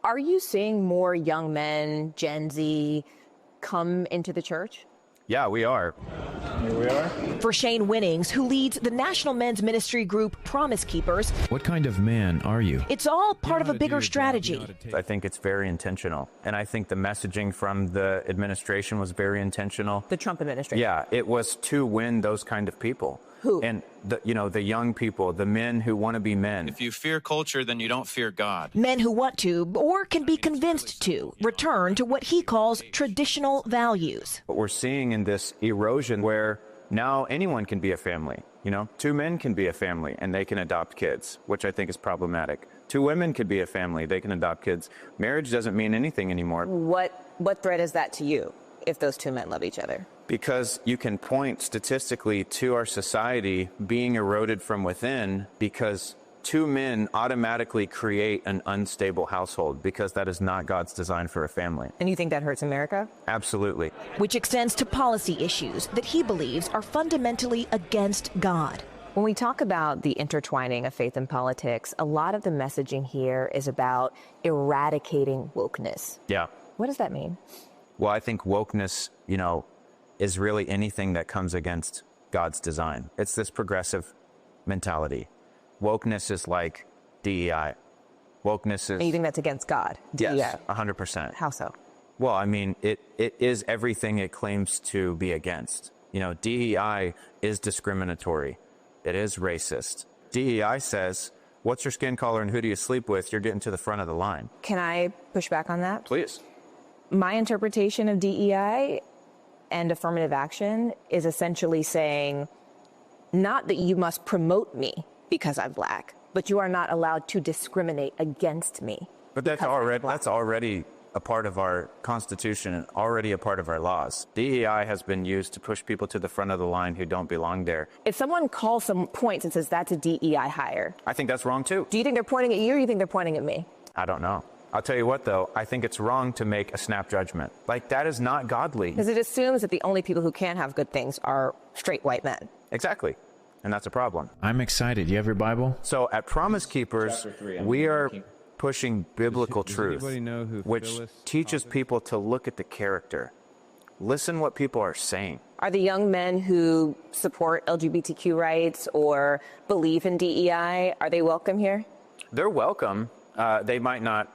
Are you seeing more young men, Gen Z, come into the church? Yeah, we are. Here we are. For Shane Winnings, who leads the national men's ministry group Promise Keepers, what kind of man are you? It's all part of a bigger strategy. I think it's very intentional. And I think the messaging from the administration was very intentional. The Trump administration? Yeah, it was to win those kind of people. Who? And the young people, the men who want to be men. If you fear culture, then you don't fear God. Men who want to, or can be convinced to, return to what he calls traditional values. What we're seeing in this erosion where now anyone can be a family. Two men can be a family and they can adopt kids, which I think is problematic. Two women could be a family, they can adopt kids. Marriage doesn't mean anything anymore. What threat is that to you if those two men love each other? Because you can point statistically to our society being eroded from within because two men automatically create an unstable household because that is not God's design for a family. And you think that hurts America? Absolutely. Which extends to policy issues that he believes are fundamentally against God. When we talk about the intertwining of faith and politics, a lot of the messaging here is about eradicating wokeness. Yeah. What does that mean? Well, I think wokeness, is really anything that comes against God's design. It's this progressive mentality. Wokeness is like DEI. Wokeness is... And you think that's against God? Yes, DEI. 100%. How so? Well, I mean, it is everything it claims to be against. DEI is discriminatory. It is racist. DEI says, what's your skin color and who do you sleep with? You're getting to the front of the line. Can I push back on that? Please. My interpretation of DEI and affirmative action is essentially saying, not that you must promote me because I'm Black, but you are not allowed to discriminate against me. But that's already a part of our Constitution and already a part of our laws. DEI has been used to push people to the front of the line who don't belong there. If someone calls some points and says that's a DEI hire, I think that's wrong too. Do you think they're pointing at you or do you think they're pointing at me? I don't know. I'll tell you what, though, I think it's wrong to make a snap judgment. That is not godly. Because it assumes that the only people who can have good things are straight white men. Exactly. And that's a problem. I'm excited. You have your Bible? So at Promise Keepers, we are pushing biblical truth, which teaches people to look at the character. Listen what people are saying. Are the young men who support LGBTQ rights or believe in DEI, are they welcome here? They're welcome. They might not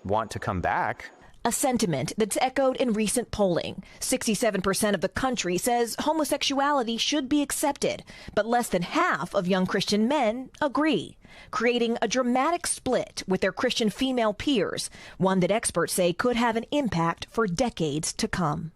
want to come back. A sentiment that's echoed in recent polling. 67% of the country says homosexuality should be accepted, but less than half of young Christian men agree, creating a dramatic split with their Christian female peers, one that experts say could have an impact for decades to come.